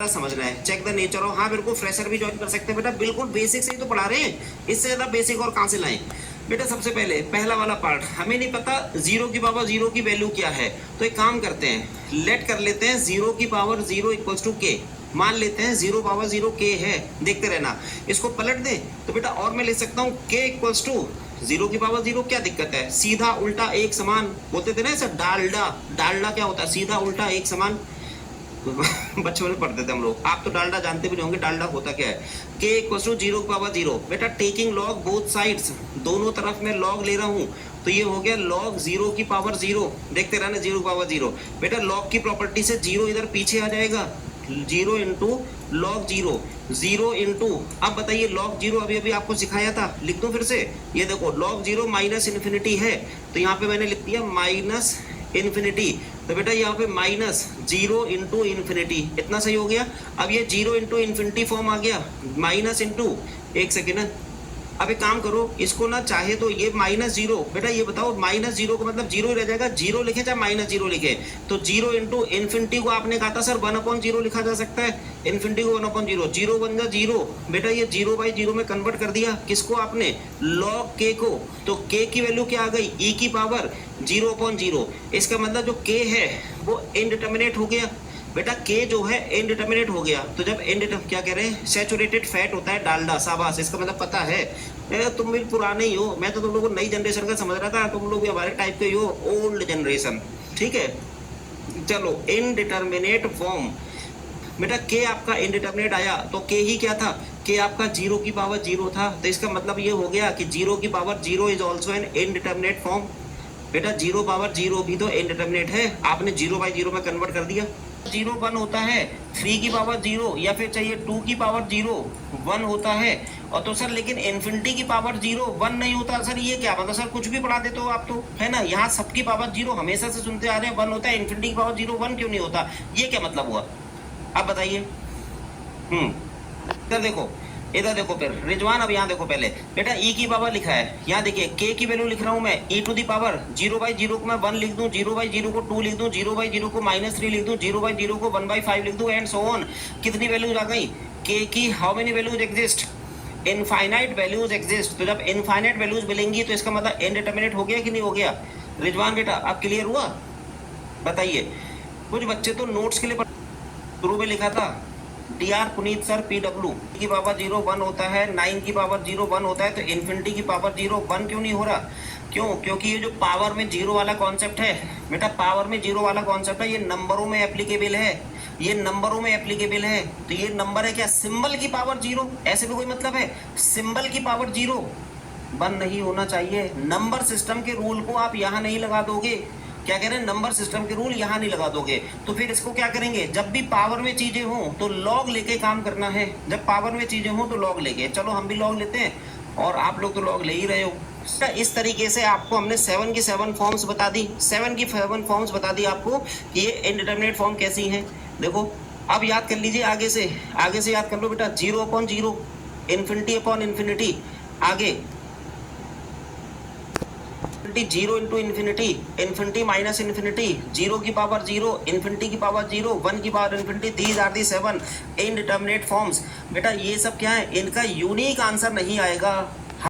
समझना है। Check the nature of, हाँ मेरे को फ्रेशर भी ज्वाइन कर सकते हैं बेटा, बिल्कुल बेसिक से ही तो पढ़ा रहे हैं, इससे ज्यादा बेसिक और कहाँ से लाएं बेटा। सबसे पहले पहला वाला पार्ट, हमें नहीं पता जीरो की पावर जीरो की वैल्यू क्या है, तो एक काम करते हैं, लेट कर लेते हैं जीरो की पावर जीरो इक्वल्स टू के, मान लेते हैं जीरो पावर जीरो के है, देखते रहना। इसको पलट दें तो बेटा और मैं ले सकता हूँ के इक्वल्स टू जीरो की पावर जीरो, क्या दिक्कत है, सीधा उल्टा एक समान बोलते थे ना सर, डालडा, डालडा क्या होता है, सीधा उल्टा एक समान बच्चों में पढ़ते थे हम लोग, आप तो डालडा जानते भी नहीं होंगे, डालडा होता क्या है। के इक्वल टू जीरो की पावर जीरो, बेटा टेकिंग लॉग बोथ साइड्स, दोनों तरफ मैं लॉग ले रहा हूँ, तो ये हो गया लॉग जीरो की पावर जीरो, देखते रहना जीरो की पावर जीरो। बेटा लॉग की प्रॉपर्टी से जीरो इधर पीछे आ जाएगा, zero into log zero, zero into, अब बताइए लॉग जीरो अभी अभी आपको सिखाया था, लिख दो फिर से, ये देखो लॉग जीरो माइनस इन्फिनिटी है, तो यहाँ पे मैंने लिख दिया माइनस इन्फिनिटी, तो बेटा यहाँ पे माइनस जीरो इंटू इन्फिनिटी, इतना सही हो गया। अब ये जीरो इंटू इन्फिनिटी फॉर्म आ गया, माइनस इंटू, एक सेकेंड, अब एक काम करो, इसको ना चाहे तो ये माइनस जीरो, बेटा ये बताओ माइनस जीरो का मतलब जीरो ही रह जाएगा, जीरो लिखे चाहे माइनस जीरो लिखे, तो जीरो इंटू इन्फिनिटी को आपने कहा था सर वन अपॉन जीरो लिखा जा सकता है, इन्फिनिटी को वन अपॉन जीरो, जीरो बन जा जीरो, बेटा ये जीरो बाई जीरो में कन्वर्ट कर दिया, किसको आपने, लॉग के को, तो के की वैल्यू क्या आ गई, ई की पावर जीरो अपॉन जीरो, इसका मतलब जो के है वो इनडिटर्मिनेट हो गया, बेटा के जो है इनडिटर्मिनेट हो गया, तो जब क्या कह रहे हैं, सैचुरेटेड फैट होता है डालडा, शाबाश, इसका मतलब पता है, तुम भी पुराने ही हो, मैं तो तुम लोगों को नई जनरेशन का समझ रहा था, तुम लोग भी हमारे टाइप के ही हो, ओल्ड जनरेशन, ठीक है। चलो इनडिटर्मिनेट फॉर्म, बेटा के आपका इनडिटर्मिनेट आया, तो के ही क्या था, के आपका जीरो की पावर जीरो था, तो इसका मतलब ये हो गया कि जीरो की power zero is also an indeterminate form, बेटा जीरो पावर जीरो भी तो इनडिटर्मिनेट है, आपने जीरो बाई जीरो में कन्वर्ट कर दिया, जीरो वन होता है, थ्री की पावर जीरो या फिर चाहिए टू की पावर जीरो वन होता है, और तो सर लेकिन इन्फिनिटी की पावर जीरो वन नहीं होता सर, ये क्या मतलब सर, कुछ भी पढ़ा देते हो आप तो, है ना, यहाँ सबकी पावर जीरो हमेशा से सुनते आ रहे हैं वन होता है, इन्फिनिटी की पावर जीरो वन क्यों नहीं होता, ये क्या मतलब हुआ, अब बताइए। इधर देखो, इधर देखो फिर रिजवान, अब यहाँ देखो पहले, बेटा ई की पावर लिखा है, यहाँ देखिए के की वैल्यू लिख रहा हूँ मैं, e to the power zero by zero को मैं वन लिख दूँ, जीरो बाई जीरो को टू लिख दूँ, जीरो बाई जीरो को माइनस थ्री लिख दूँ, जीरो बाई जीरो को वन बाई फाइव लिख दूँ, एंड सो ऑन, कितनी वैल्यूज आ गई, के की how many values exist, infinite values exist, तो जब इनफाइनाइट वैल्यूज मिलेंगी तो इसका मतलब इनडिटर्मिनेट हो गया कि नहीं हो गया, रिजवान बेटा अब क्लियर हुआ, बताइए। कुछ बच्चे तो नोट्स के लिए शुरू में लिखा था D R Puneet sir PW की पावर जीरो वन होता है, नाइन की पावर जीरो वन होता है, तो इन्फिनिटी की पावर जीरो वन क्यों नहीं हो रहा, क्यों, क्योंकि ये जो पावर में जीरो वाला कॉन्सेप्ट है बेटा, पावर में जीरो वाला कॉन्सेप्ट है, ये नंबरों में एप्लीकेबल है, ये नंबरों में एप्लीकेबल है, तो ये नंबर है क्या, सिंबल की पावर जीरो, ऐसे भी कोई मतलब है, सिंबल की पावर जीरो वन नहीं होना चाहिए, नंबर सिस्टम के रूल को आप यहाँ नहीं लगा दोगे, क्या कह रहे हैं, नंबर सिस्टम के रूल यहाँ नहीं लगा दोगे, तो फिर इसको क्या करेंगे, जब भी पावर में चीजें हों तो लॉग लेके काम करना है, जब पावर में चीजें हों तो लॉग लेके, चलो हम भी लॉग लेते हैं और आप लोग तो लॉग ले ही रहे हो। इस तरीके से आपको हमने 7 की 7 फॉर्म्स बता दी, 7 की 7 फॉर्म्स बता दी आपको कि ये इनडिटर्मिनेट फॉर्म कैसी हैं, देखो अब याद कर लीजिए, आगे से याद कर लो बेटा, zero upon zero, infinity upon infinity, आगे zero into infinity, infinity minus infinity, zero की पावर जीरो, इन्फिनिटी की पावर जीरो, वन की power infinity, these are the 7 indeterminate forms. बेटा ये सब क्या है, इनका यूनिक आंसर नहीं आएगा,